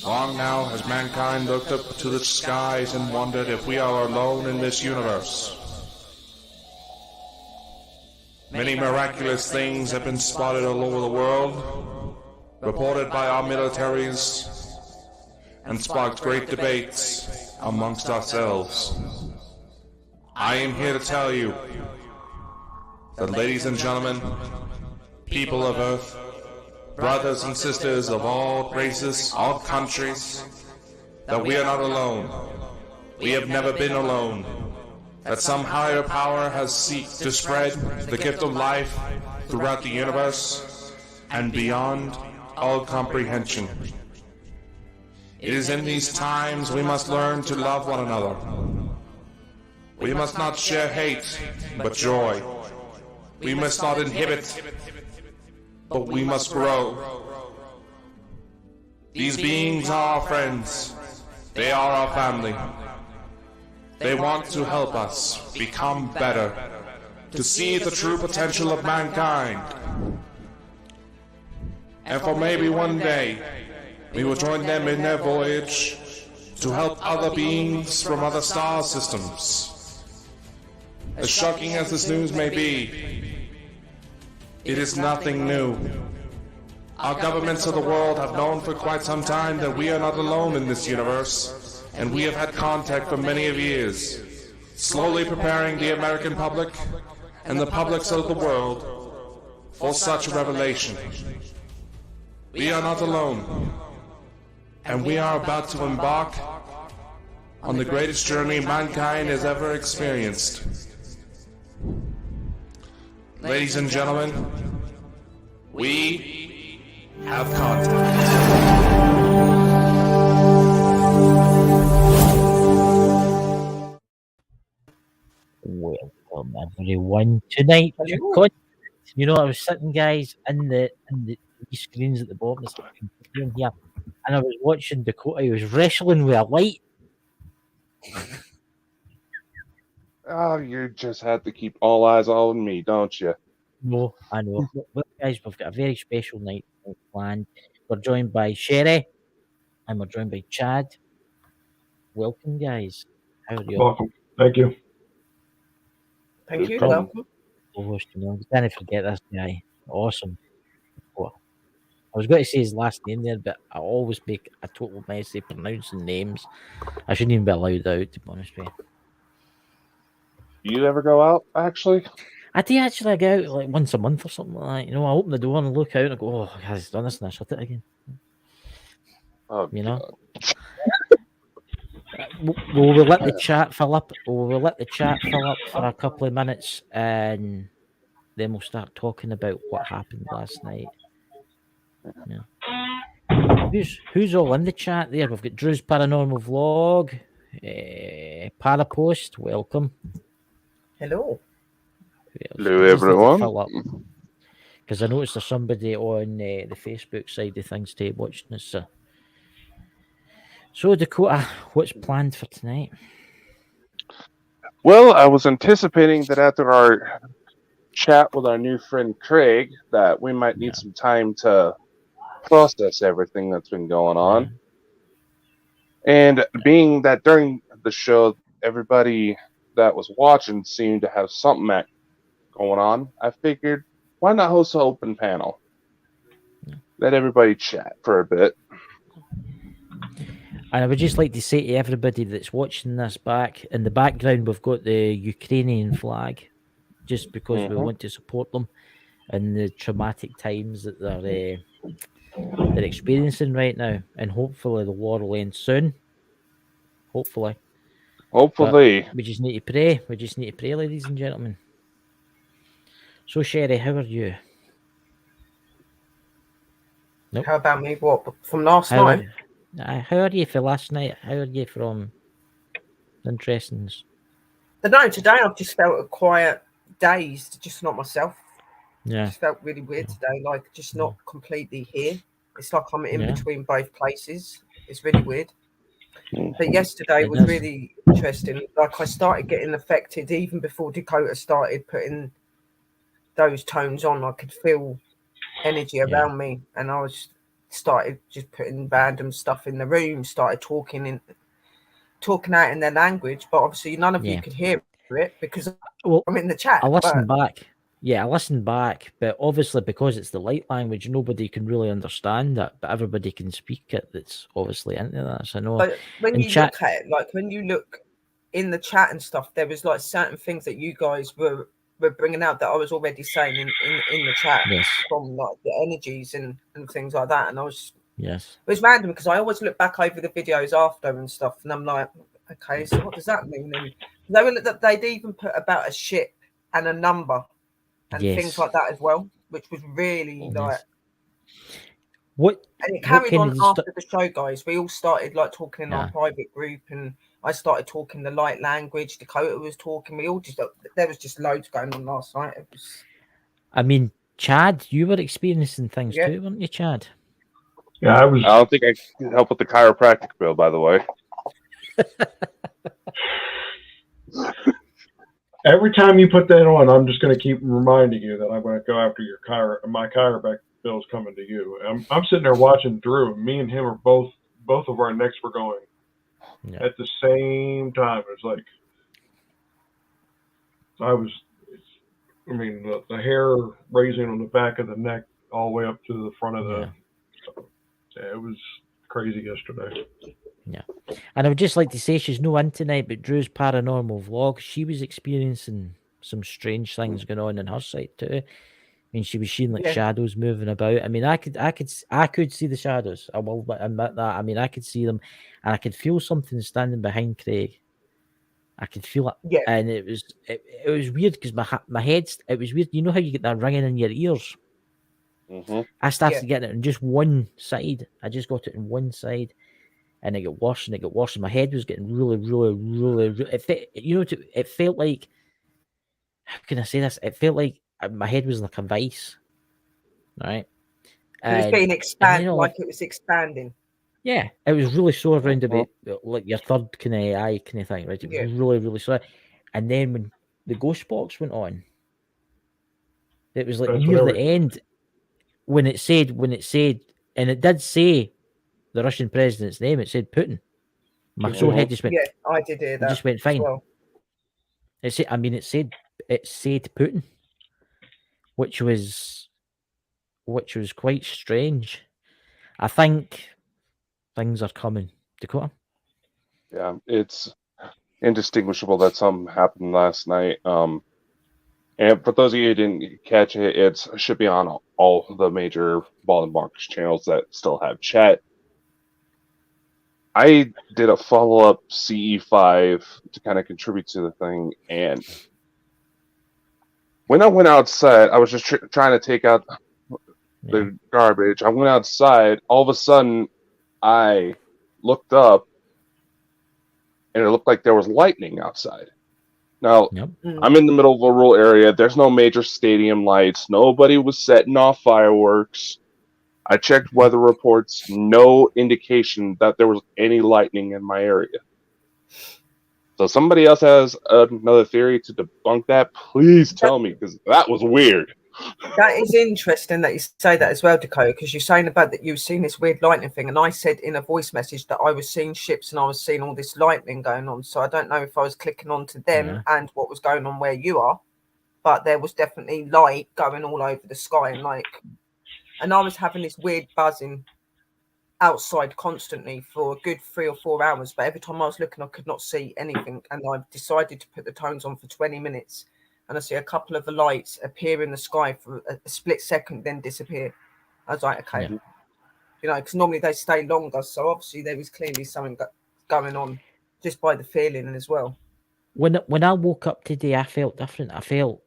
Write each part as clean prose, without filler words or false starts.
Long now has mankind looked up to the skies and wondered if we are alone in this universe. Many miraculous things have been spotted all over the world, reported by our militaries, and sparked great debates amongst ourselves. I am here to tell you that, ladies and gentlemen, people of Earth, brothers and sisters of all races, all countries, that we are not alone. We have never been alone. That some higher power has sought to spread the gift of life throughout the universe and beyond all comprehension. It is in these times we must learn to love one another. We must not share hate, but joy. We must not inhibit, but we must grow. These beings are our friends. They are our family. They want to help us become better, to see the true potential of mankind. And for maybe one day, we will join them in their voyage to help other beings from other star systems. As shocking as this news may be, it is nothing new. Our governments of the world have known for quite some time that we are not alone in this universe, and we have had contact for many of years, slowly preparing the American public and the publics of the world for such revelation. We are not alone, and we are about to embark on the greatest journey mankind has ever experienced. Ladies and gentlemen, we have contact. Welcome everyone tonight to Contact. You know, I was sitting, guys, in the screens at the bottom of the here, and I was watching Dakota. He was wrestling with a light. Oh, you just have to keep all eyes on me, don't you? No, I know. Look, guys, we've got a very special night planned. We're joined by Sherry, and we're joined by Chad. Welcome, guys. How are you? Welcome. Thank you. Thank you. Welcome. Don't forget this guy. Awesome. Well, I was going to say his last name there, but I always make a total mess of pronouncing names. I shouldn't even be allowed out, to be honest with you. Do you ever go out, actually? I do actually go out like once a month or something like that. You know, I open the door and look out and I go, oh, he's done this, and I shut it again. Oh, you know? We'll let the chat fill up. We'll let the chat fill up for a couple of minutes, and then we'll start talking about what happened last night. Yeah. Who's all in the chat there? We've got Drew's Paranormal Vlog, Parapost, welcome. Hello. Hello, everyone. Because I noticed there's somebody on the Facebook side of things today watching this. So, Dakota, what's planned for tonight? Well, I was anticipating that after our chat with our new friend Craig, that we might need some time to process everything that's been going on. And being that during the show, everybody that was watching seemed to have something going on, I figured, why not host an open panel? Let everybody chat for a bit. And I would just like to say to everybody that's watching this back, in the background we've got the Ukrainian flag, just because we want to support them in the traumatic times that they're experiencing right now. And hopefully the war will end soon. Hopefully. But we just need to pray. We just need to pray, ladies and gentlemen. So, Sherry, how are you? Nope. How about me? What, from last night? How are you for last night? How are you from interesting? No, today I've just felt quiet, dazed, just not myself. Yeah. Just felt really weird today, like just not completely here. It's like I'm in between both places. It's really weird. But yesterday was really interesting. Like I started getting affected even before Dakota started putting those tones on. I could feel energy around me, and I was started just putting random stuff in the room, started talking out in their language, but obviously none of you could hear it because I'm in the chat. I listened back. Yeah, I listened back, but obviously because it's the light language, nobody can really understand that, but everybody can speak it. That's obviously into that. So I know. But when you look at it, like when you look in the chat and stuff, there was like certain things that you guys were bringing out that I was already saying in the chat from like the energies and things like that, and I was it was random because I always look back over the videos after and stuff, and I'm like, okay, so what does that mean? And they'd even put about a ship and a number and things like that as well, which was really like what. And it carried on after the show, guys. We all started like talking in our private group, and I started talking the light language. Dakota was talking. We all just there was just loads going on last night. It was. I mean, Chad, you were experiencing things too, weren't you, Chad? Yeah, I was. I don't think I can help with the chiropractic bill, by the way. Every time you put that on, I'm just going to keep reminding you that I'm going to go after my chiropractic bill's coming to you. I'm sitting there watching Drew, and me and him are both of our necks were going at the same time. It's like I mean, the hair raising on the back of the neck all the way up to the front of the. Yeah, it was crazy yesterday. Yeah, and I would just like to say she's no in tonight, but Drew's paranormal vlog, she was experiencing some strange things going on her side too. I mean, she was seeing like shadows moving about. I mean, I could see the shadows. I will admit that. I mean, I could see them, and I could feel something standing behind Craig. I could feel it, and it was weird because my head. It was weird. You know how you get that ringing in your ears? Mm-hmm. I started getting it on just one side. I just got it on one side. And it got worse and it got worse. And my head was getting really. It felt like, how can I say this? It felt like my head was like a vice, right? It was being expanded, like it was expanding. Yeah, it was really sore around about like your third kind of eye kind of thing, right? It was really sore. And then when the ghost box went on, it was like near the end when it said, and it did say the Russian president's name, it said Putin. My sore head just went. Yeah, I did hear that. It just went fine. Well. It said Putin, which was quite strange. I think things are coming, Dakota. Yeah, it's indistinguishable that something happened last night. And for those of you who didn't catch it, it should be on all the major Bald and Bonkers channels that still have chat. I did a follow-up CE5 to kind of contribute to the thing, and when I went outside, I was just trying to take out the garbage. I went outside, all of a sudden, I looked up, and it looked like there was lightning outside. Now, I'm in the middle of a rural area. There's no major stadium lights. Nobody was setting off fireworks. I checked weather reports. No indication that there was any lightning in my area. So somebody else has another theory to debunk that. Please tell me, because that was weird. That is interesting that you say that as well, Dakota, because you're saying about that you've seen this weird lightning thing, and I said in a voice message that I was seeing ships and I was seeing all this lightning going on. So I don't know if I was clicking onto them and what was going on where you are, but there was definitely light going all over the sky, and I was having this weird buzzing outside constantly for a good 3 or 4 hours. But every time I was looking, I could not see anything, and I decided to put the tones on for 20 minutes. And I see a couple of the lights appear in the sky for a split second, then disappear. I was like, okay, because normally they stay longer. So obviously there was clearly something going on just by the feeling as well. When I woke up today, I felt different. I felt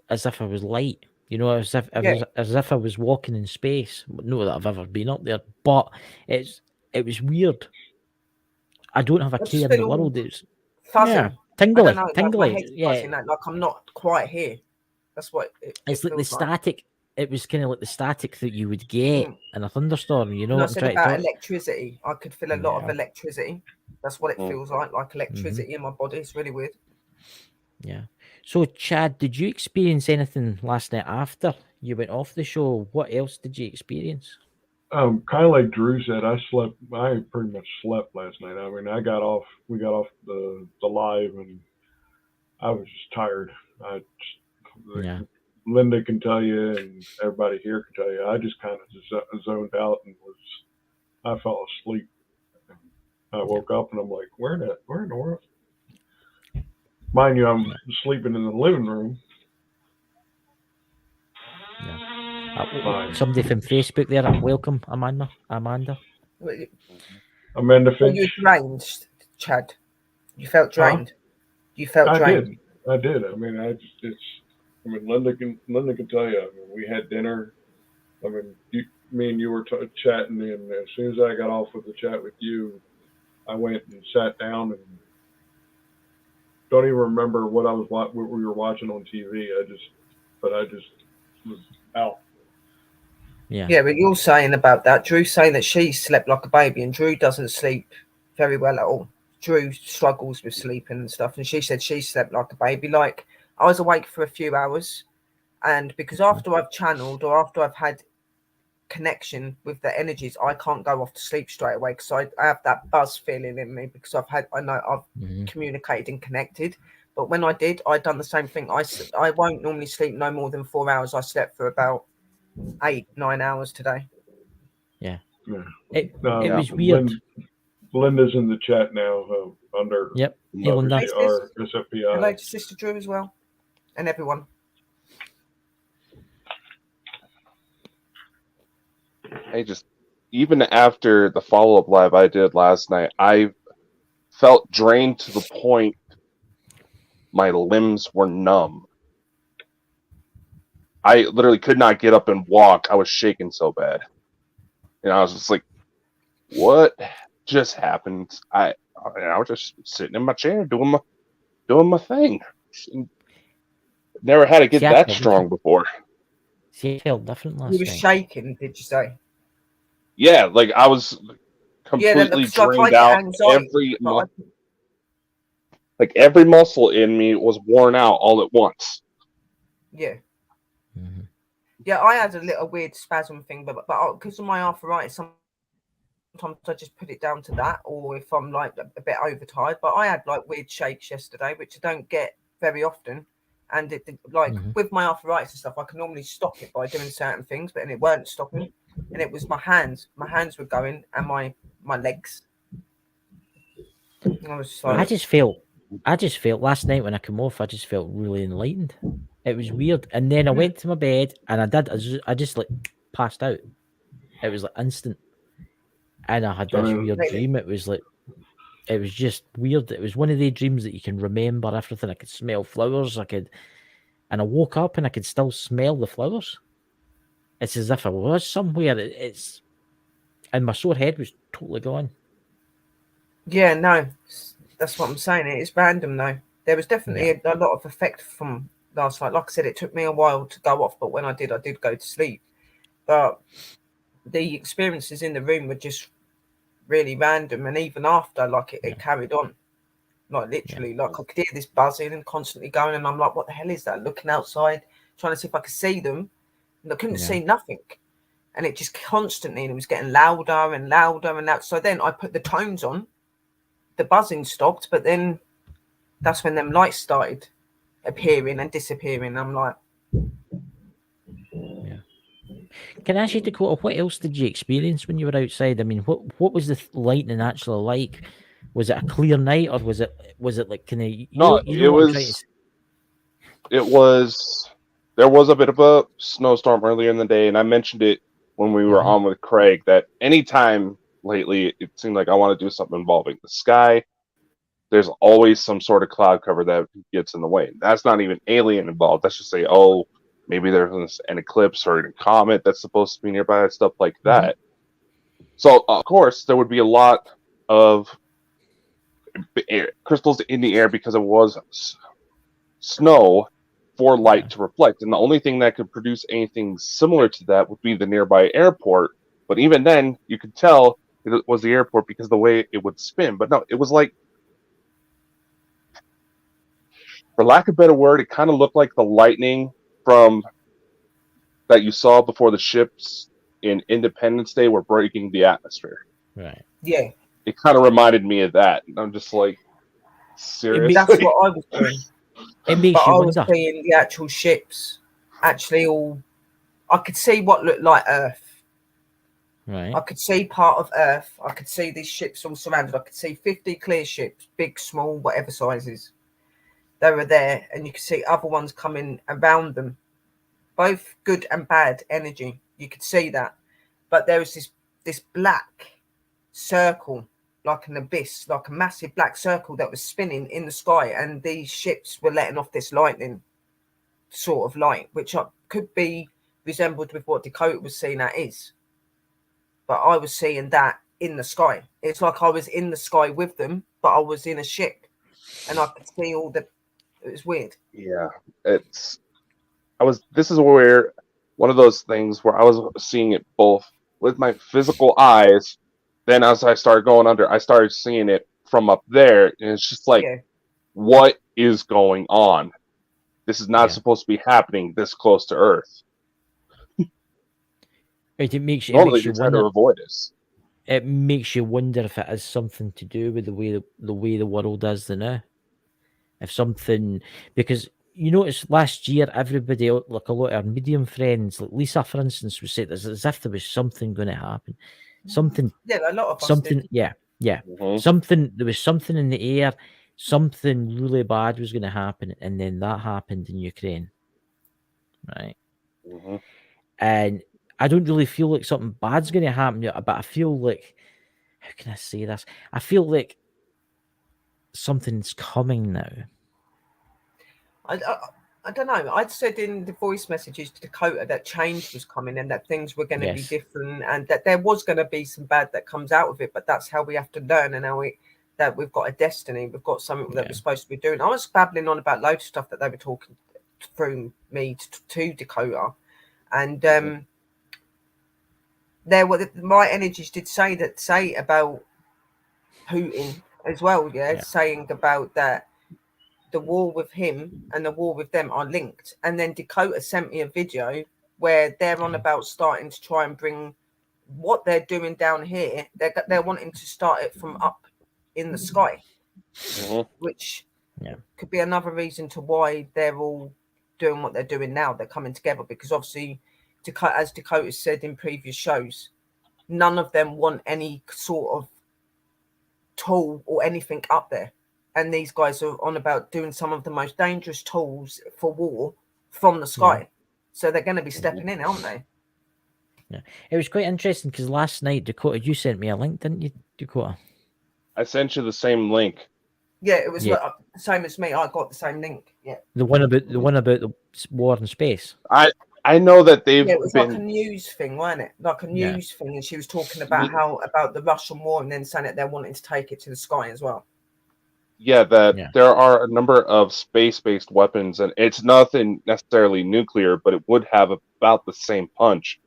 as if I was light. As if I was walking in space. Not that I've ever been up there, but it was weird. I don't have a care in the world. It's fuzzy. Tingly. Like I'm not quite here. That's what it's like the static. It was kind of like the static that you would get in a thunderstorm. I said about electricity. I could feel a lot of electricity. That's what it feels like electricity in my body. It's really weird. Yeah. So, Chad, did you experience anything last night after you went off the show? What else did you experience? Kind of like Drew said, I pretty much slept last night. I mean, we got off the live, and I was just tired. Yeah. Linda can tell you, and everybody here can tell you, I just kind of just zoned out and I fell asleep. I woke up and I'm like, where in the world? Mind you, I'm sleeping in the living room. Yeah. Somebody from Facebook there. Welcome, Amanda. Amanda Were Finch. you drained, Chad? You felt drained. You felt drained. I did. I mean, Linda can tell you. I mean, we had dinner. I mean, me and you were chatting, and as soon as I got off with the chat with you, I went and sat down and don't even remember what we were watching on TV. I just was out. Yeah. Yeah, but you're saying about that. Drew's saying that she slept like a baby, and Drew doesn't sleep very well at all. Drew struggles with sleeping and stuff, and she said she slept like a baby. Like, I was awake for a few hours, and because after I've channeled or after I've had connection with the energies, I can't go off to sleep straight away because I have that buzz feeling in me because I know I've communicated and connected. But when I did, I'd done the same thing. I won't normally sleep no more than 4 hours. I slept for about 8-9 hours today. Yeah. It was weird. Linda's in the chat now under Yep. Hey, Linda. SFPI. Hello to Sister Drew as well, and everyone. Even after the follow-up live I did last night, I felt drained to the point my limbs were numb. I literally could not get up and walk. I was shaking so bad. And I was just like, what just happened? I was just sitting in my chair doing my thing. Never had to get that strong before. See, I felt different last night. You were shaking, did you say? Yeah, like I was completely drained out. Every muscle in me was worn out all at once. Yeah. Mm-hmm. Yeah, I had a little weird spasm thing, but because of my arthritis, sometimes I just put it down to that, or if I'm like a bit overtired. But I had like weird shakes yesterday, which I don't get very often. And with my arthritis and stuff, I can normally stop it by doing certain things, but it weren't stopping. And it was my hands. My hands were going, and my legs. I was just like, I just felt last night when I came off, I just felt really enlightened. It was weird. And then I went to my bed and I just like passed out. It was like instant. And I had this weird dream. It was just weird. It was one of the dreams that you can remember everything. I could smell flowers. And I woke up and I could still smell the flowers. It's as if I was somewhere. And my sore head was totally gone. Yeah, no, that's what I'm saying. It's random though. There was definitely a lot of effect from last night. Like I said, it took me a while to go off, but when I did go to sleep. But the experiences in the room were just really random, and even after, like it carried on, like literally, like I could hear this buzzing and constantly going, and I'm like, what the hell is that? Looking outside, trying to see if I could see them, and I couldn't see nothing, and it just constantly, and it was getting louder and louder and louder. So then I put the tones on, the buzzing stopped, but then that's when them lights started appearing and disappearing. I'm like, Can I ask you, Dakota, what else did you experience when you were outside? I mean, what was the lightning actually like? Was it a clear night, or was it like It was. There was a bit of a snowstorm earlier in the day, and I mentioned it when we were on with Craig that anytime lately it seemed like I want to do something involving the sky, there's always some sort of cloud cover that gets in the way. That's not even alien involved. That's just say, oh, maybe there's an eclipse or a comet that's supposed to be nearby, stuff like that. So, of course, there would be a lot of crystals in the air because it was snow for light to reflect. And the only thing that could produce anything similar to that would be the nearby airport. But even then, you could tell it was the airport because of the way it would spin. But no, it was like, for lack of a better word, it kind of looked like the lightning from that you saw before the ships in Independence Day were breaking the atmosphere. Right. Yeah, It kind of reminded me of that. And I'm just like, seriously? that's what I was doing. It makes But you I was wonder. seeing the actual ships actually all. I could see what looked like Earth. Right. I could see part of Earth. I could see these ships all surrounded. I could see 50 clear ships, big, small, whatever sizes. They were there, and you could see other ones coming around them, both good and bad energy. You could see that, but there was this black circle, like an abyss, like a massive black circle that was spinning in the sky, and these ships were letting off this lightning sort of light, which could be resembled with what Dakota was seeing that is. But I was seeing that in the sky. It's like I was in the sky with them, but I was in a ship, and I could see all the. It was weird. Yeah, this is where one of those things where I was seeing it both with my physical eyes. Then as I started going under, I started seeing it from up there, and it's just like, what is going on? This is not supposed to be happening this close to Earth. It makes you Normally, they try wonder. to avoid us. It makes you wonder if it has something to do with the way the world is now. If something, because you notice last year everybody, like a lot of our medium friends, like Lisa, for instance, was saying this as if there was something going to happen. Something. Yeah, a lot of us something. did. Yeah. Mm-hmm. Something. There was something in the air. Something really bad was going to happen, and then that happened in Ukraine. Right. Mm-hmm. And I don't really feel like something bad's going to happen yet, but I feel like, how can I say this? I feel like something's coming now. I don't know. I'd said in the voice messages to Dakota that change was coming and that things were going to be different and that there was going to be some bad that comes out of it, but that's how we have to learn and that we've got a destiny. We've got something that we're supposed to be doing. I was babbling on about loads of stuff that they were talking through me to Dakota, and there were my energies did say about Putin as well, saying about that the war with him and the war with them are linked. And then Dakota sent me a video where they're on about starting to try and bring what they're doing down here. They're wanting to start it from up in the sky, which could be another reason to why they're all doing what they're doing now. They're coming together because obviously, as Dakota said in previous shows, none of them want any sort of tool or anything up there. And these guys are on about doing some of the most dangerous tools for war from the sky. Yeah. So they're going to be stepping in, aren't they? Yeah. It was quite interesting because last night, Dakota, you sent me a link, didn't you, Dakota? I sent you the same link. Yeah, it was the same as me. I got the same link. Yeah. The one about the war in space. I know that they've it was like a news thing, wasn't it? Like a news thing, and she was talking about about the Russian war, and then saying that they're wanting to take it to the sky as well. Yeah, there are a number of space-based weapons, and it's nothing necessarily nuclear, but it would have about the same punch.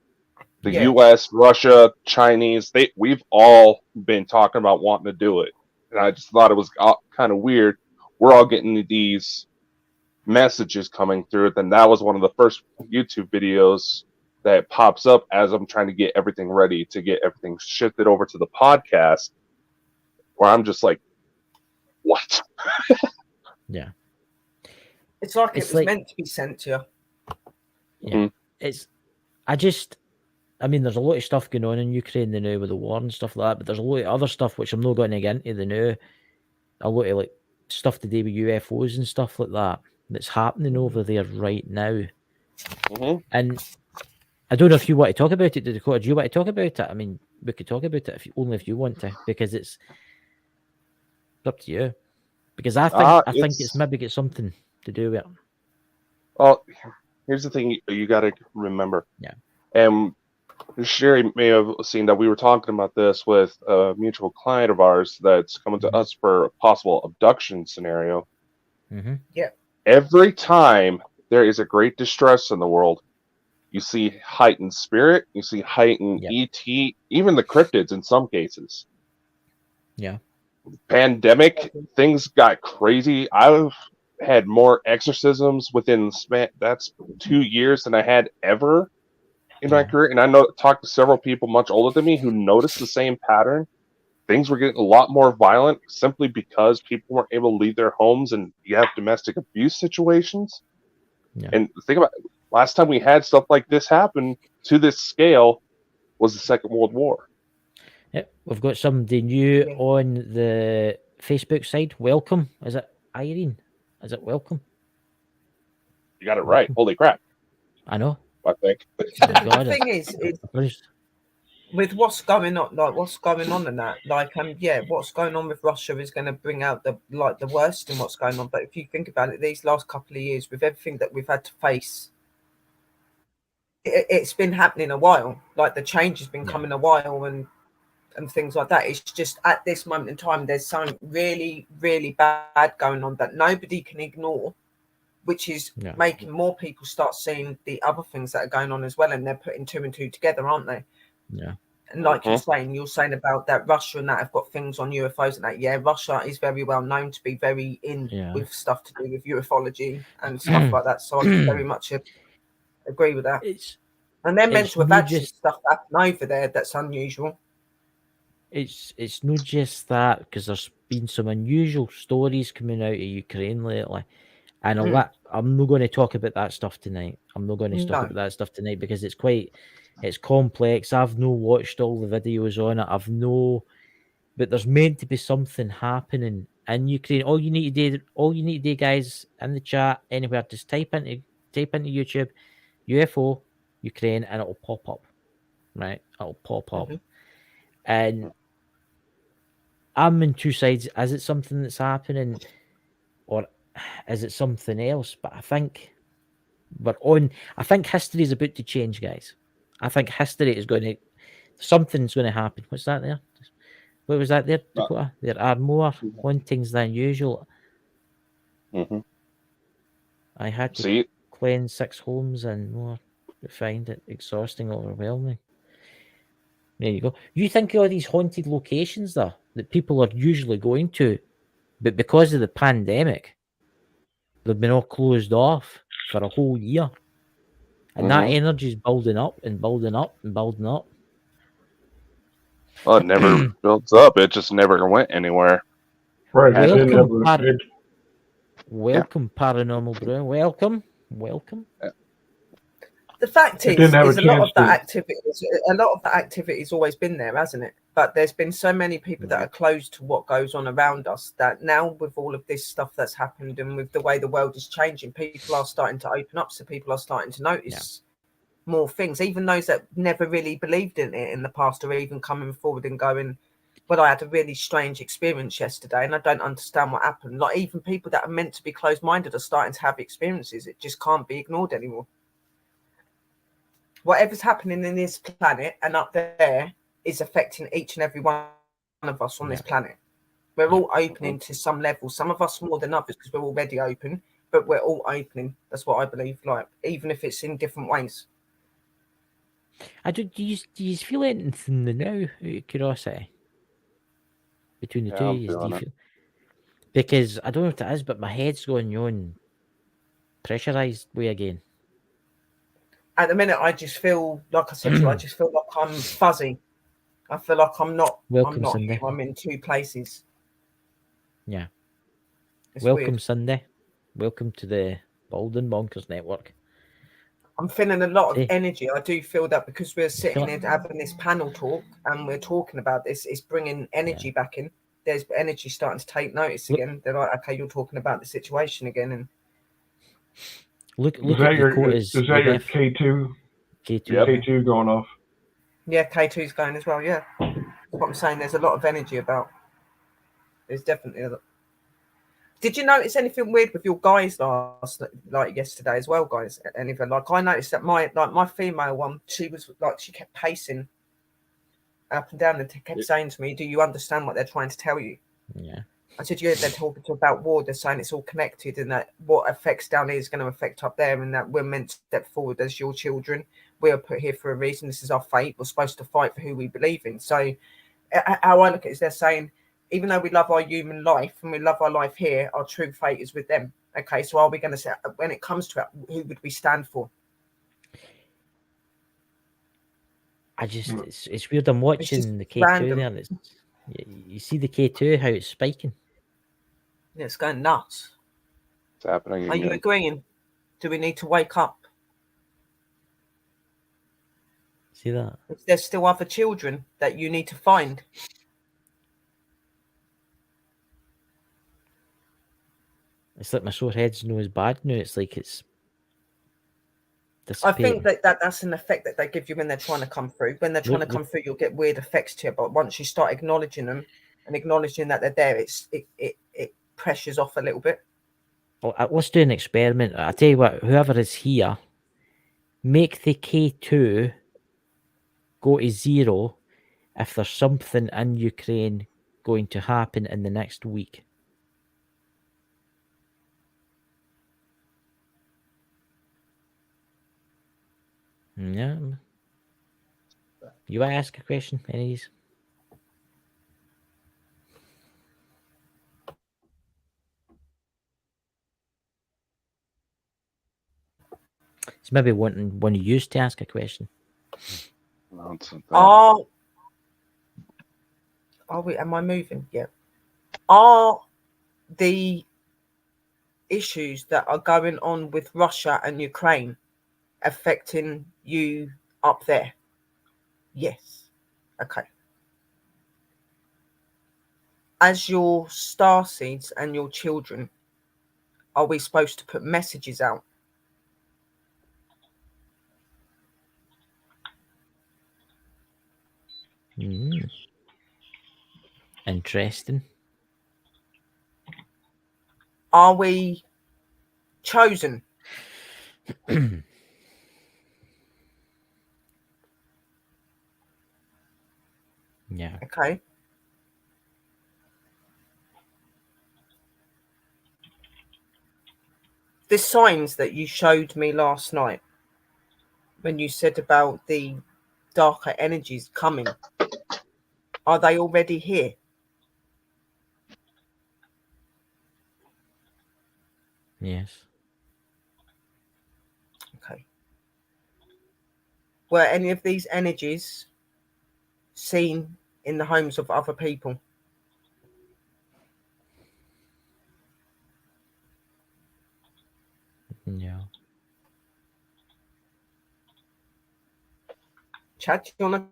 The U.S., Russia, Chinese, we've all been talking about wanting to do it. And I just thought it was kind of weird. We're all getting these messages coming through. Then that was one of the first YouTube videos that pops up as I'm trying to get everything ready to get everything shifted over to the podcast, where I'm just like, what? Yeah. It's like it was meant to be sent to you. Yeah. Mm-hmm. I mean, there's a lot of stuff going on in Ukraine now with the war and stuff like that, but there's a lot of other stuff which I'm not going to get into now. A lot of stuff to do with UFOs and stuff like that that's happening over there right now. Mm-hmm. And I don't know if you want to talk about it, Dakota. Do you want to talk about it? I mean, we could talk about it only if you want to, because it's up to you. Because I think it's maybe got something to do with it. Well, here's the thing you got to remember. Yeah. And Sherry may have seen that we were talking about this with a mutual client of ours that's coming to us for a possible abduction scenario. Mm-hmm. Yeah. Every time there is a great distress in the world, you see heightened spirit, you see heightened ET, even the cryptids in some cases. Yeah. Pandemic, things got crazy. I've had more exorcisms within the span, that's 2 years than I had ever. in my career, and I know talked to several people much older than me who noticed the same pattern. Things were getting a lot more violent simply because people weren't able to leave their homes, and you have domestic abuse situations. Yeah. And think about it, last time we had stuff like this happen to this scale was the Second World War. Yeah, we've got somebody new on the Facebook side. Welcome. Is it Irene? Is it welcome? You got it right. Holy crap. I know. I think. The thing is with what's going on, what's going on in that, what's going on with Russia is going to bring out the worst in what's going on. But if you think about it, these last couple of years, with everything that we've had to face, it's been happening a while. Like the change has been coming a while, and things like that. It's just at this moment in time, there's something really, really bad going on that nobody can ignore, which is making more people start seeing the other things that are going on as well, and they're putting two and two together, aren't they? Yeah. And like you're saying about that Russia and that have got things on UFOs and that. Yeah, Russia is very well known to be very in with stuff to do with ufology and stuff like that. So I very much agree with that. And they're meant to have had stuff happen over there that's unusual. It's not just that, because there's been some unusual stories coming out of Ukraine lately. And I'm not going to talk about that stuff tonight. I'm not going to talk about that stuff tonight because it's complex. I've no watched all the videos on it. But there's meant to be something happening in Ukraine. All you need to do, guys, in the chat, anywhere, just type into YouTube, UFO, Ukraine, and it'll pop up. Right? It'll pop up. And I'm in two sides. Is it something that's happening, or is it something else? But I think history is about to change, guys. I think history is something's going to happen. What's that there? What was that there, Dakota? There are more hauntings than usual. I had to cleanse 6 homes and more to find it exhausting, overwhelming. There you go. You think of all these haunted locations there that people are usually going to, but because of the pandemic, they've been all closed off for a whole year. And that energy is building up and building up and building up. Well, it never builds up. It just never went anywhere. Right. Welcome, Paranormal Brew. Welcome. The fact is a lot of that activity has always been there, hasn't it? But there's been so many people that are closed to what goes on around us that now, with all of this stuff that's happened and with the way the world is changing, people are starting to open up. So people are starting to notice more things, even those that never really believed in it in the past are even coming forward and going, well, I had a really strange experience yesterday and I don't understand what happened. Like even people that are meant to be closed-minded are starting to have experiences. It just can't be ignored anymore. Whatever's happening in this planet and up there is affecting each and every one of us on this planet. We're all opening to some level. Some of us more than others because we're already open, but we're all opening. That's what I believe. Like even if it's in different ways. Do you feel anything now? Out of curiosity, between the two of you, do you feel? Because I don't know what it is, but my head's going on pressurized way again. At the minute, I just feel like I said to you, I just feel like I'm fuzzy. I feel like I'm not. Welcome, I'm not Sunday. I'm in two places. Yeah. It's welcome, weird. Sunday. Welcome to the Bald and Bonkers network. I'm feeling a lot of energy. I do feel that because we're sitting here having this panel talk and we're talking about this, it's bringing energy back in. There's energy starting to take notice again. They're like, okay, you're talking about the situation again, and look at your quotas. Is that your K2? K2 going off. Yeah, K2's going as well. Yeah, that's what I'm saying. There's a lot of energy about. There's definitely a lot. Did you notice anything weird with your guys yesterday as well, guys? Anything like I noticed that my female one, she kept pacing up and down and kept saying to me, "Do you understand what they're trying to tell you?" Yeah. I said, "Yeah, they're talking about war. They're saying it's all connected, and that what affects down here is going to affect up there, and that we're meant to step forward as your children. We are put here for a reason. This is our fate. We're supposed to fight for who we believe in." So, how I look at it is they're saying, even though we love our human life and we love our life here, our true fate is with them. Okay, so are we going to say, when it comes to it, who would we stand for? it's weird. I'm watching the K2 random. there. And you see the K2, how it's spiking. Yeah, it's going nuts. It's happening Are you again. agreeing? Do we need to wake up? See that? Is there still other children that you need to find? It's like my sore head's no as bad now. It's like it's I dissipating. think that's an effect that they give you when they're trying to come through. When they're trying to come through, you'll get weird effects to you. But once you start acknowledging them and acknowledging that they're there, it pressures off a little bit. Well, let's do an experiment. I tell you what, whoever is here, make the K2 go to 0 if there's something in Ukraine going to happen in the next week. Yeah. You want to ask a question, any of these? It's maybe wanting one of you to ask a question. Are we? Am I moving? Yeah. Are the issues that are going on with Russia and Ukraine affecting you up there? Yes. Okay. As your starseeds and your children, are we supposed to put messages out? Interesting. Are we chosen? Yeah. Okay. The signs that you showed me last night when you said about the darker energies coming, are they already here? Yes. Okay. Were any of these energies seen in the homes of other people? Yeah. Chad, do you want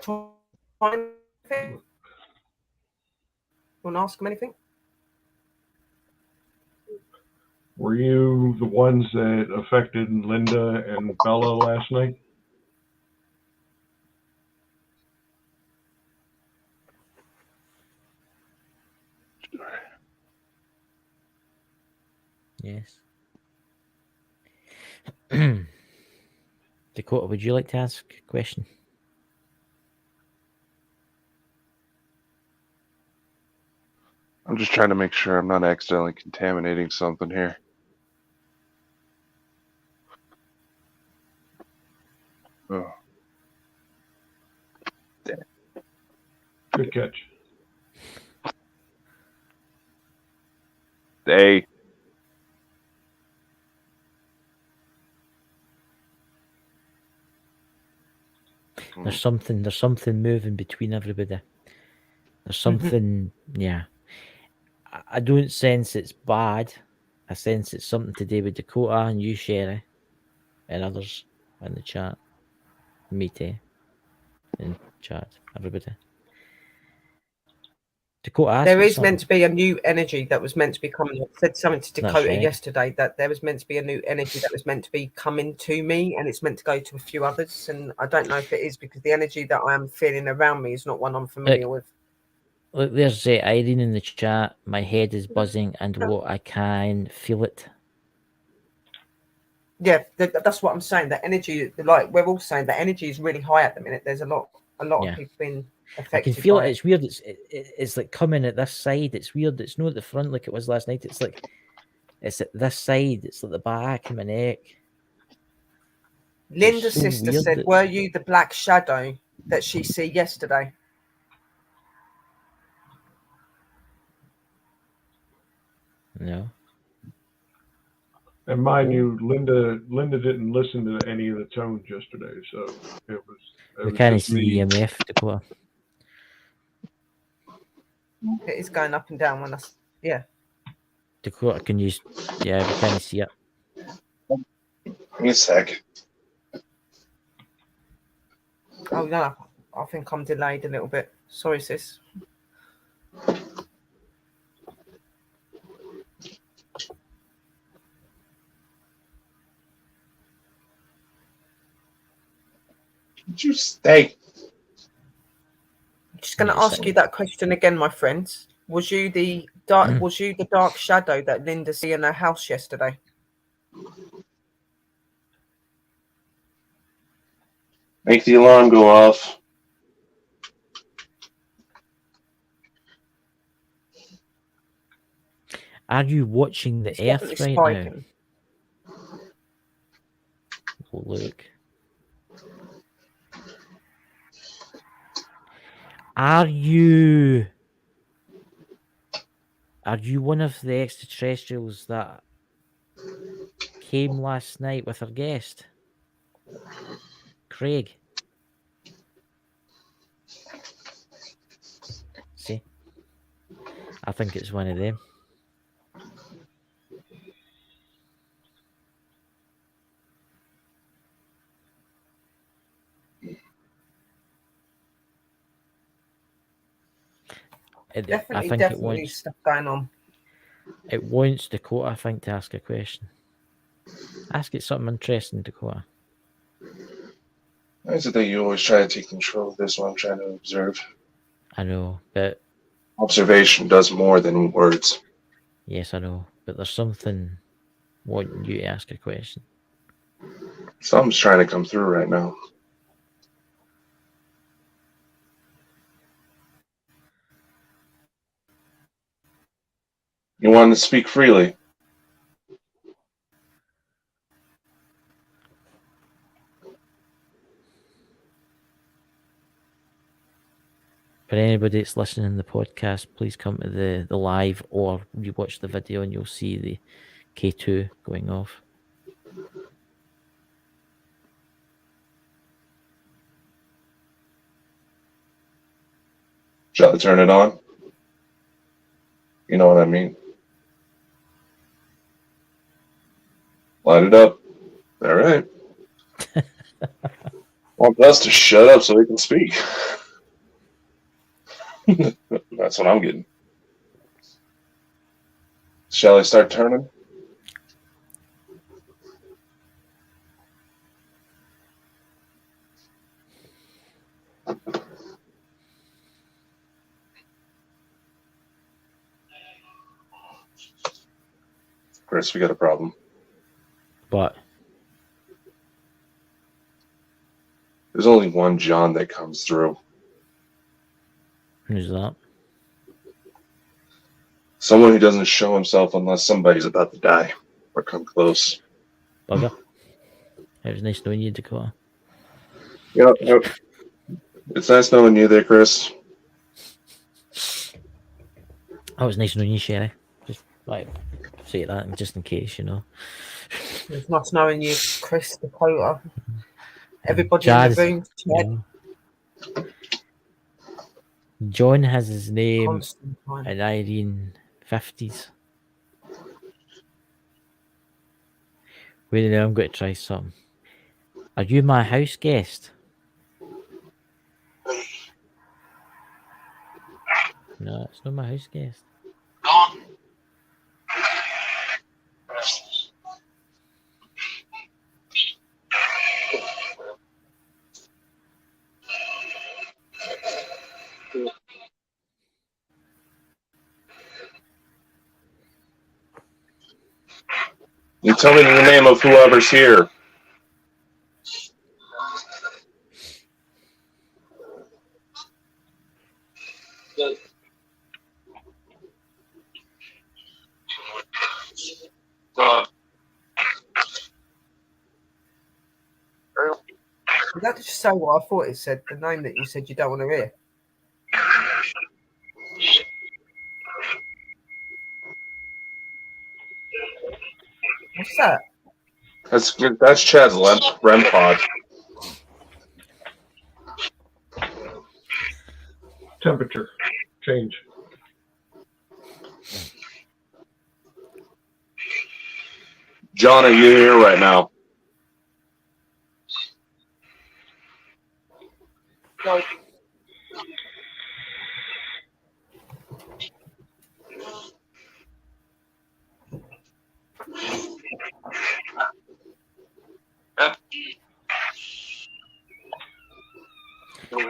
to try anything? You want to ask him anything? Were you the ones that affected Linda and Bella last night? Yes. Dakota, would you like to ask a question? I'm just trying to make sure I'm not accidentally contaminating something here. Oh. Damn. Good catch. Hey. There's something moving between everybody. There's something, yeah. I don't sense it's bad. I sense it's something to do with Dakota and you, Sherry, and others in the chat. Me too. In chat, everybody. Dakota, There is meant to be a new energy that was meant to be coming. I said something to Dakota yesterday that there was meant to be a new energy that was meant to be coming to me, and it's meant to go to a few others. And I don't know if it is because the energy that I am feeling around me is not one I'm familiar with. Look, there's Irene in the chat. My head is buzzing, and what I can feel it. Yeah, that's what I'm saying. The energy, like we're all saying, the energy is really high at the minute. There's a lot of people being affected. I can feel it. It's weird. It's like coming at this side. It's weird. It's not at the front like it was last night. It's like it's at this side. It's like the back of my neck. Linda's sister said, "Were you the black shadow that she see yesterday?" No. And mind you, Linda didn't listen to any of the tones yesterday, so it was. We can't just see the me. EMF, Dakota. It is going up and down yeah. Dakota, can you? Yeah, we can't see it. Give me a sec. Oh no, I think I'm delayed a little bit. Sorry, sis. Did you stay? I'm just going to ask you that question again, my friends. Was you the dark shadow that Linda see in her house yesterday? Make the alarm go off. Are you watching the It's Earth definitely right spiking. now? Oh, look. Are you one of the extraterrestrials that came last night with our guest, Craig? See, I think it's one of them. Definitely stuff going on. It wants Dakota, I think, to ask a question. Ask it something interesting, Dakota. Why is it that you always try to take control of this while I'm trying to observe? I know, but Observation does more than words. yes, I know, but there's something wanting you to ask a question. Something's trying to come through right now. You want to speak freely. For anybody that's listening to the podcast, please come to the live or you watch the video and you'll see the K2 going off. Shall I turn it on? You know what I mean. Light it up. All right. Want us to shut up so we can speak. That's what I'm getting. Shall I start turning? Chris, we got a problem. But There's only one John that comes through. who's that? Someone who doesn't show himself unless somebody's about to die or come close. Bugger. It was nice knowing you, Dakota. Yep. It's nice knowing you there, Chris. Oh, it was nice knowing you, Sherry. Just like say that just in case, you know. It's nice knowing you, Chris, Dakota. Everybody Jazz, in the room. yeah. John has his name Constantine. in Irene 50s. Wait a minute, I'm going to try something. Are you my house guest? No, it's not my house guest. You tell me the name of whoever's here. Did that just say what I thought it said? The name that you said you don't want to hear? What's that? That's Chad's REM pod. Temperature change. John, are you here right now? No.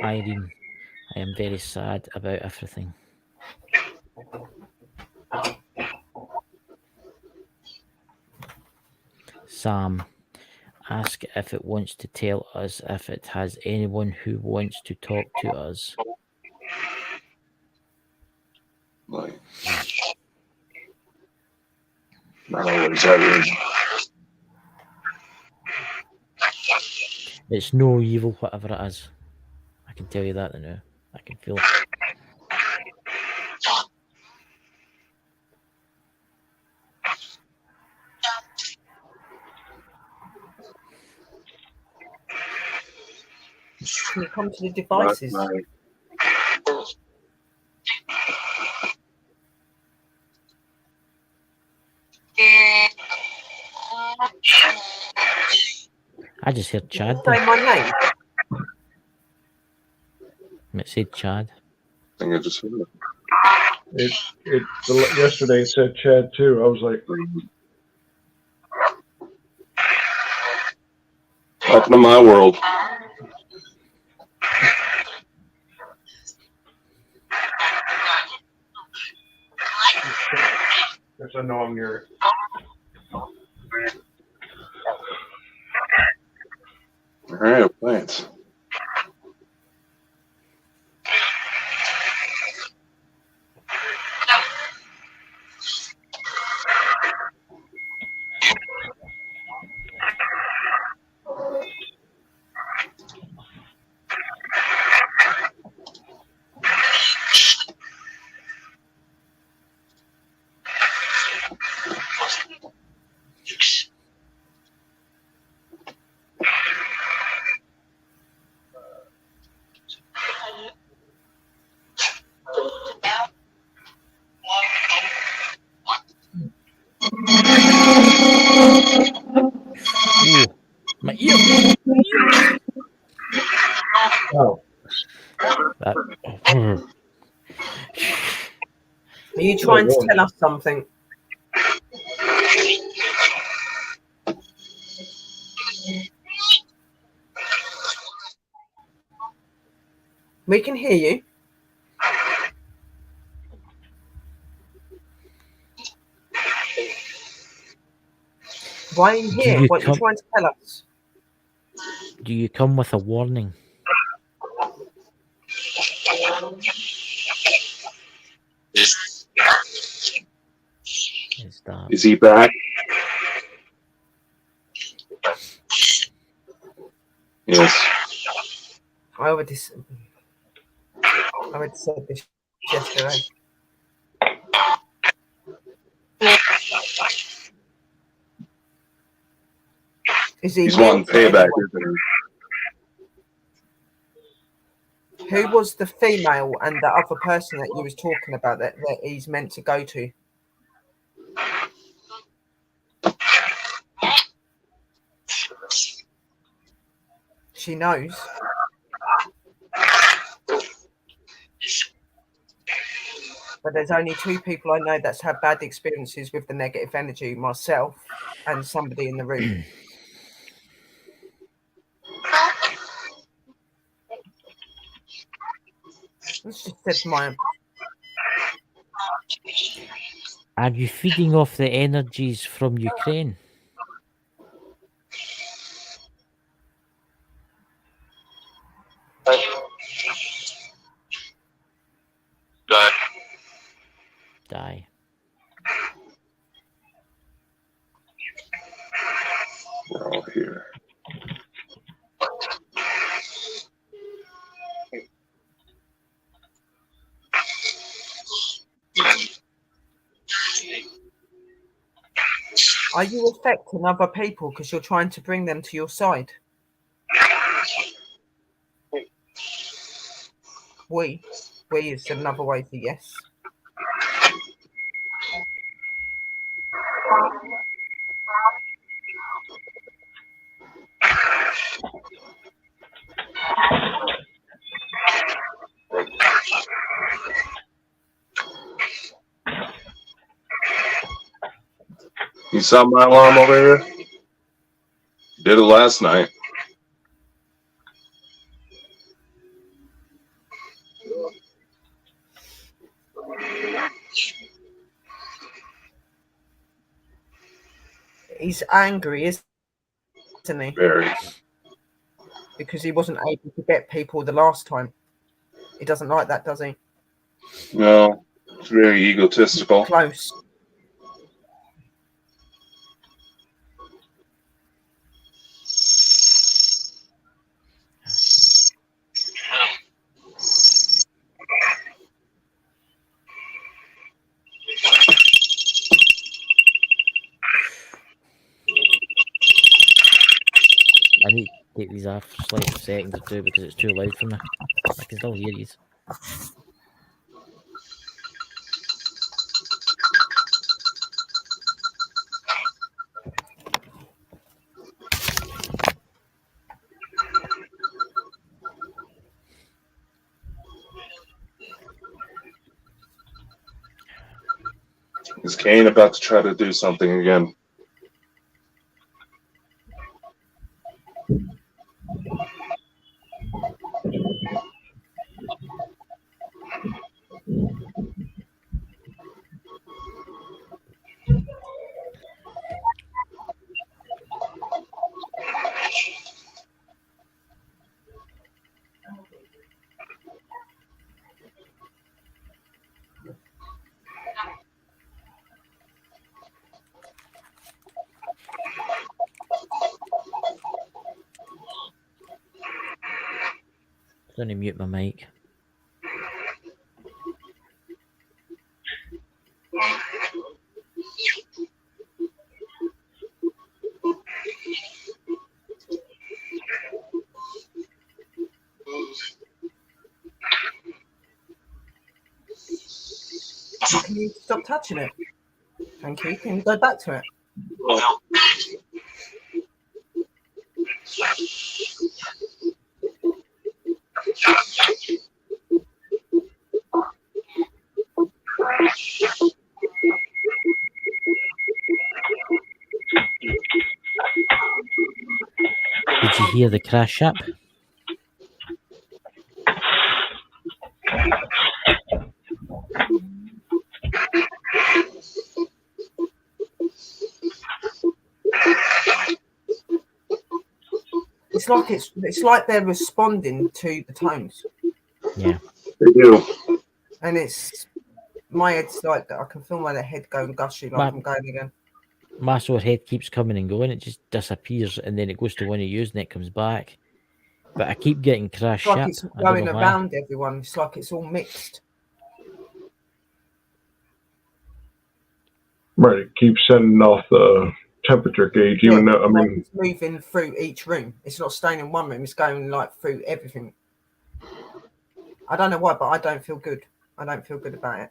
Irene, I am very sad about everything. Sam, ask if it wants to tell us if it has anyone who wants to talk to us. Like, not always Irene. It's no evil, whatever it is. I can tell you that now. I can feel it. Can you come to the devices? I just heard Chad. Say my name. It said Chad. I think I just heard it. Yesterday it said Chad too. I was like, Welcome to my world. yes, I know I'm near it. All right, plants. Ooh, my ear. Oh, That, Are you trying to tell us something? We can hear you. Why are you here? What are you trying to tell us? do you come with a warning? Is that Is he back? Yes. I already said this yesterday. He's wanting payback, isn't he? Who was the female and the other person that you was talking about that he's meant to go to? She knows. But there's only two people I know that's had bad experiences with the negative energy, myself and somebody in the room. Let's just said my. Are you feeding off the energies from Ukraine? Die. We're all here. Are you affecting other people because you're trying to bring them to your side? We is another way for yes. You saw my alarm over here? Did it last night. He's angry, isn't he? Very. Because he wasn't able to get people the last time. He doesn't like that, does he? No, it's very egotistical. Close. I need to take these off for like a second or two because it's too loud for me. I can still hear these. Is Kane about to try to do something again? Let me mute my mic. Can you stop touching it? Thank you. Can you go back to it? Did you hear the crash up? It's like they're responding to the tones. Yeah. They do. And it's my head's like that. I can feel my head going gushy like I'm going again. My sore head keeps coming and going. It just disappears and then it goes to one of yours and it comes back. But I keep getting crashed It's like up. it's going around everyone. It's like it's all mixed. Right, it keeps sending off the temperature gauge, even though, I mean, it's moving through each room. It's not staying in one room. It's going like through everything. I don't know why, but I don't feel good. I don't feel good about it.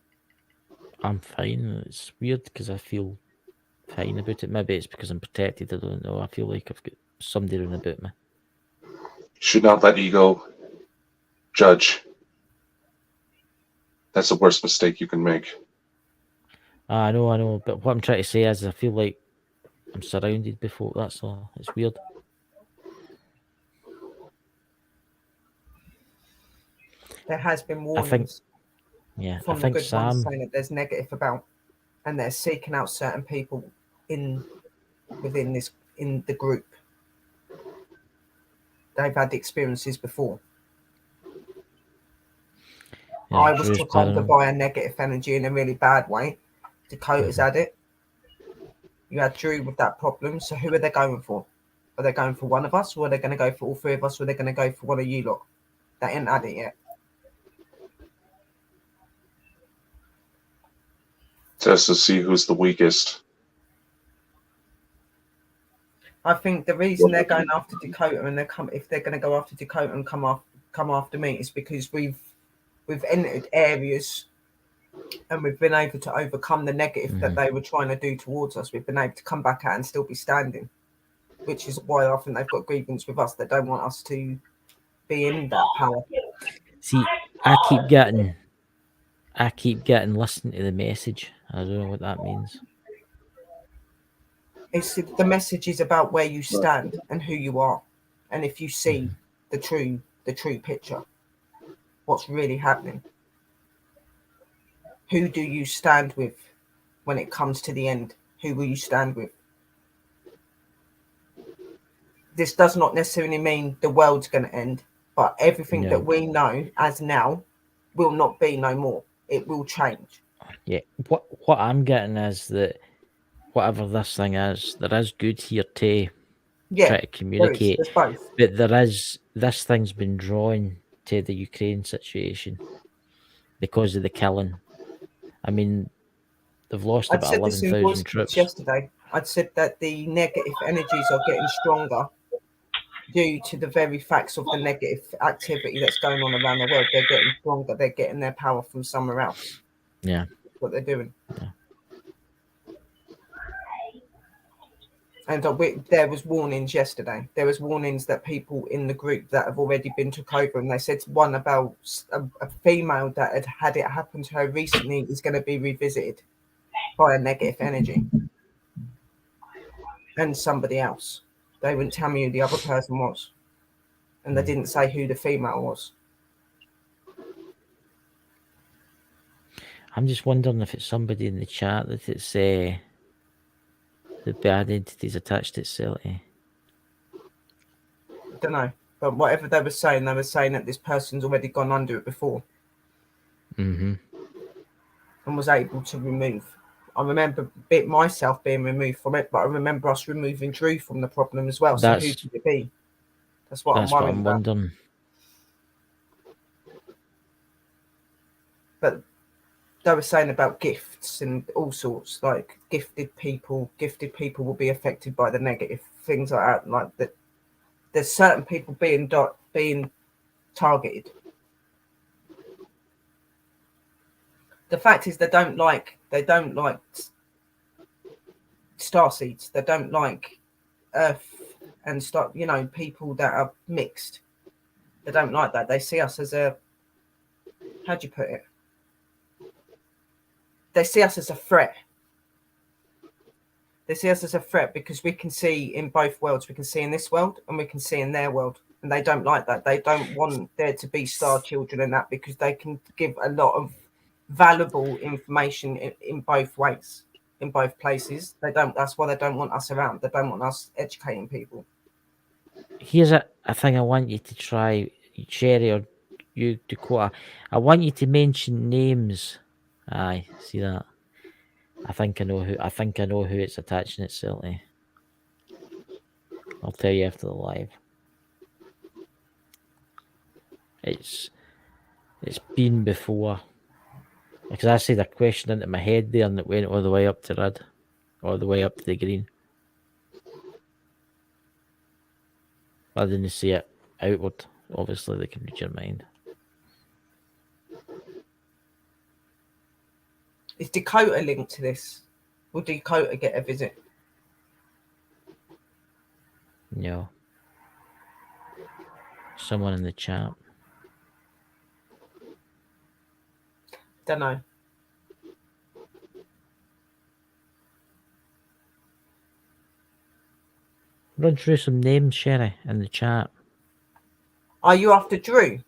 I'm fine. It's weird because I feel fine about it. Maybe it's because I'm protected. I don't know. I feel like I've got somebody around about me. Should not let ego judge. That's the worst mistake you can make. I know. But what I'm trying to say is I feel like I'm surrounded before. That's all. It's weird. There has been warnings. I think the good Sam ones saying that there's negative about, and they're seeking out certain people within the group. They've had experiences before. Yeah, I was took under by a negative energy in a really bad way. Dakota's had it. You had Drew with that problem. So who are they going for? Are they going for one of us, or are they going to go for all three of us, or are they going to go for one of you lot? They ain't had it yet. Just to see who's the weakest. I think the reason they're going after Dakota and if they're going to go after Dakota and come after me is because we've entered areas and we've been able to overcome the negative that they were trying to do towards us. We've been able to come back out and still be standing, which is why I think they've got grievance with us. They don't want us to be in that power. See, I keep getting listen to the message. I don't know what that means. It's the message is about where you stand and who you are, and if you see the true picture, what's really happening. Who do you stand with when it comes to the end? Who will you stand with? This does not necessarily mean the world's going to end, but everything that we know as now will not be no more. It will change. Yeah. What I'm getting is that whatever this thing is, there is good here to try to communicate. There's both. But this thing's been drawn to the Ukraine situation because of the killing. I mean, they've lost about 11,000 troops. Yesterday, I'd said that the negative energies are getting stronger due to the very facts of the negative activity that's going on around the world. They're getting stronger. They're getting their power from somewhere else. Yeah. That's what they're doing. Yeah. And there was warnings yesterday. There was warnings that people in the group that have already been took over, and they said one about a female that had it happen to her recently is going to be revisited by a negative energy. And somebody else. They wouldn't tell me who the other person was. And they didn't say who the female was. I'm just wondering if it's somebody in the chat that it's the bad entities attached itself to. I don't know. But whatever they were saying that this person's already gone under it before. Mm-hmm. And was able to remove. I remember myself being removed from it, but I remember us removing Drew from the problem as well. So who could it be? That's what I'm wondering. But they were saying about gifts and all sorts, like gifted people will be affected by the negative things like that. Like that, there's certain people being targeted. The fact is, they don't like starseeds. They don't like Earth and stuff. You know, people that are mixed. They don't like that. They see us as how do you put it? They see us as a threat. They see us as a threat because we can see in both worlds. We can see in this world and we can see in their world. And they don't like that. They don't want there to be star children in that because they can give a lot of valuable information in both ways, in both places. That's why they don't want us around. They don't want us educating people. Here's a thing I want you to try, Sherry or you, Dakota. I want you to mention names. Aye, see that? I think I know who it's attaching itself to. I'll tell you after the live. It's been before. Because I said a question into my head there and it went all the way up to red. All the way up to the green. I didn't see it outward. Obviously, they can read your mind. Is Dakota linked to this? Will Dakota get a visit? No. Someone in the chat. Don't know. Run through some names, Sherry, in the chat. Are you after Drew?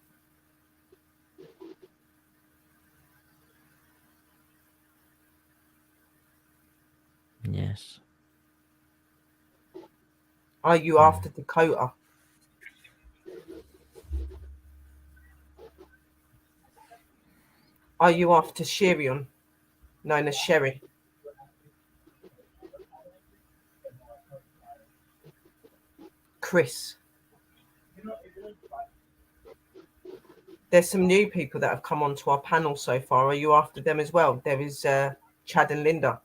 Yes. Are you after Dakota? Are you after Shirion, known as Sherry? Chris. There's some new people that have come onto our panel so far. Are you after them as well? There is Chad and Linda.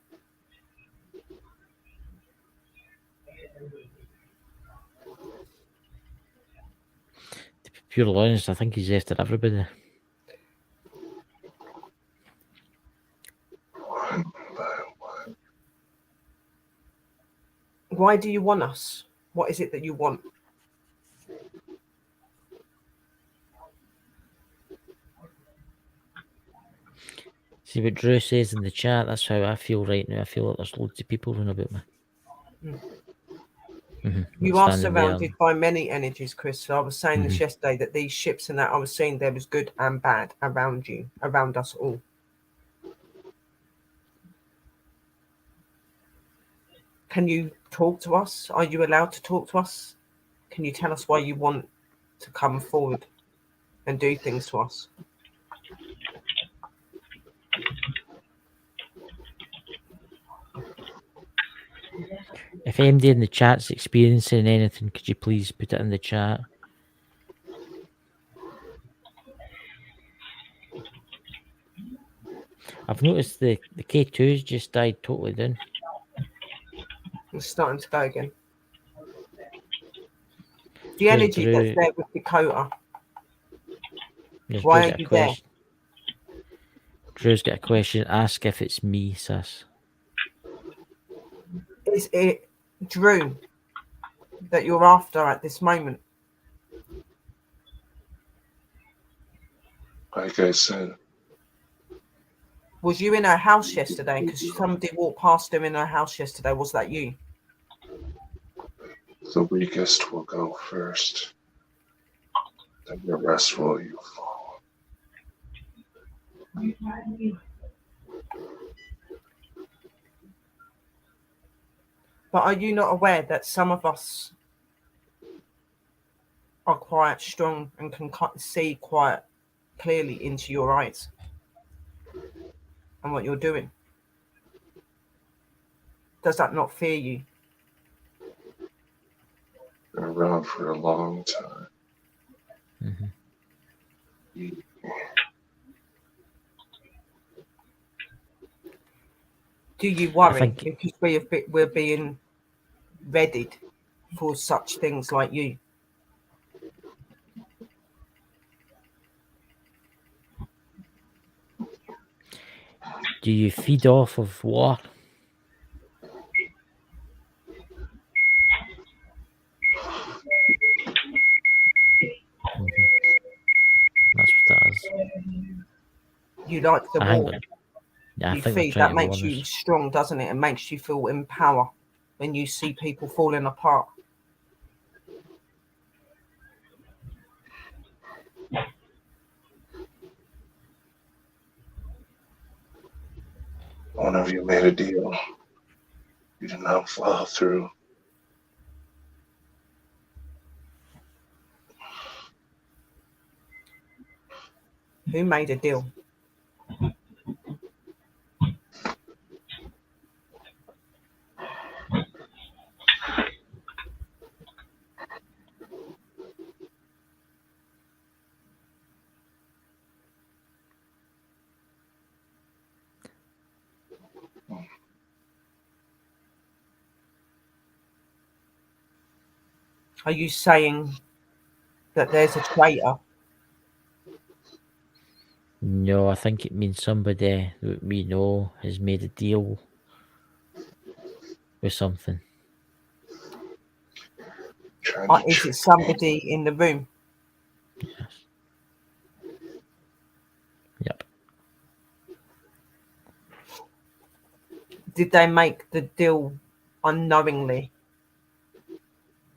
pure honest, I think he's after everybody. One by one. Why do you want us? What is it that you want? See what Drew says in the chat. That's how I feel right now. I feel like there's loads of people running about me. You are surrounded by many energies, Chris. So I was saying this yesterday, that these ships and that, I was saying there was good and bad around you, around us all. Can you talk to us? Are you allowed to talk to us? Can you tell us why you want to come forward and do things to us? If anybody in the chat's experiencing anything, could you please put it in the chat? I've noticed the K2's just died totally down. It's starting to go again. The energy that's there with Dakota. Why are you there? Drew's got a question. Ask if it's me, sis. Is it Drew that you're after at this moment? Like I said, was you in her house yesterday? Because somebody walked past her in her house yesterday. Was that you? the weakest will go first. Then the rest will you follow. But are you not aware that some of us are quite strong and can see quite clearly into your eyes and what you're doing? Does that not fear you? Been around for a long time. Do you worry because we're being readied for such things like you? Do you feed off of war? That's what that is. You like the war. I think feed, that makes you strong, doesn't it? It makes you feel in power when you see people falling apart. One of you made a deal. You did not follow through. Who made a deal? Are you saying that there's a traitor? No, I think it means somebody that we know has made a deal with something. Is it somebody in the room? Yes. Yep. Did they make the deal unknowingly?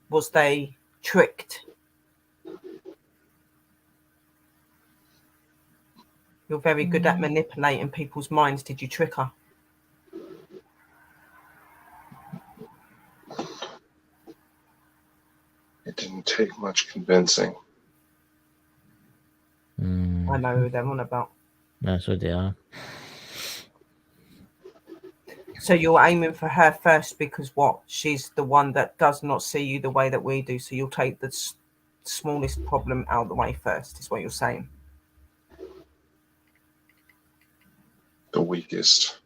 Was they tricked? You're very good at manipulating people's minds. Did you trick her? It didn't take much convincing. I know who they're on about. That's what they are. So you're aiming for her first because what? She's the one that does not see you the way that we do. So you'll take the smallest problem out of the way first, is what you're saying. The weakest.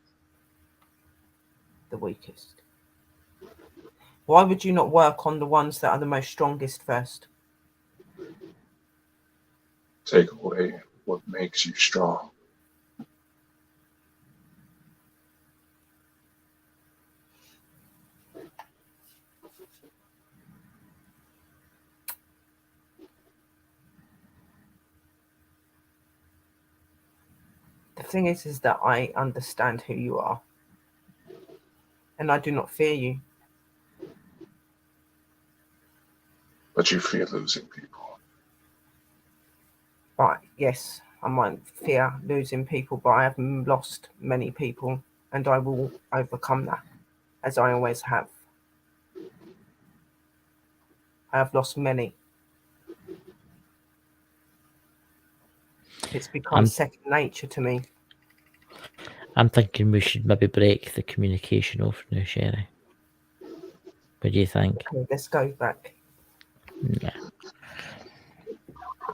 The weakest. Why would you not work on the ones that are the most strongest first? take away what makes you strong. The thing is that I understand who you are, and I do not fear you. But you fear losing people. But yes, I might fear losing people, but I have lost many people, and I will overcome that, as I always have. I have lost many. It's become second nature to me. I'm thinking we should maybe break the communication off now, Sherry. What do you think? Okay, let's go back. Yeah.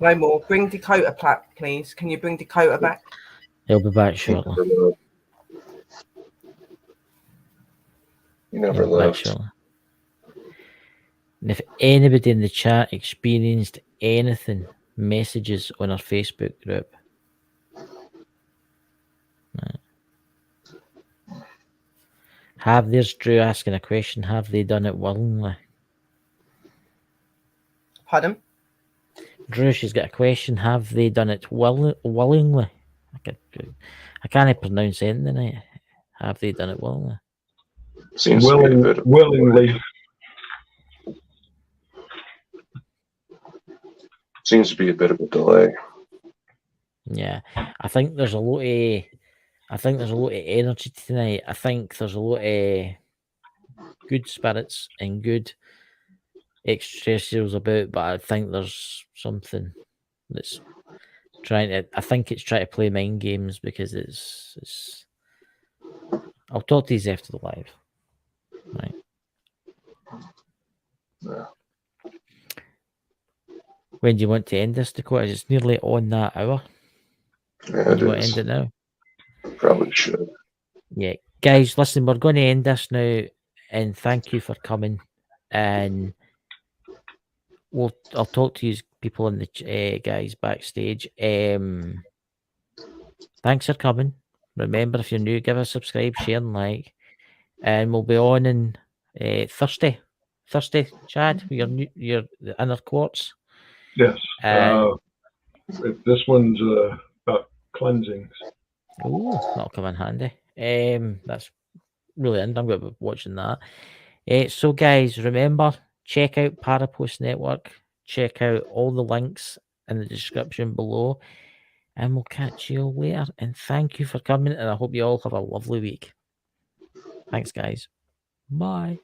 No more. Bring Dakota back, please. Can you bring Dakota back? He'll be back shortly. You never left. And if anybody in the chat experienced anything, messages on our Facebook group. There's Drew asking a question. Have they done it willingly? Pardon? Drew, she's got a question. Have they done it willingly? I can't pronounce anything tonight. Have they done it willingly? Seems to be a bit of willingly. Seems to be a bit of a delay. Yeah, I think there's a lot of energy tonight. I think there's a lot of good spirits and good extraterrestrials about, but I think there's something that's trying to play mind games, because it's I'll talk to you after the live. Right. Yeah. When do you want to end this, Dakota? It's nearly on that hour. Yeah, do you want to end it now? Probably should. Yeah. Guys, listen, we're going to end this now, and thank you for coming. And I'll talk to you people in the guys backstage. Thanks for coming. Remember, if you're new, give us a subscribe, share, and like. And we'll be on in Thursday, Chad. You're the inner quartz. Yes. This one's about cleansings. Oh, that'll come in handy. That's really I'm going to be watching that. So, guys, remember, check out Parapost Network. Check out all the links in the description below. And we'll catch you all later. And thank you for coming. And I hope you all have a lovely week. Thanks, guys. Bye.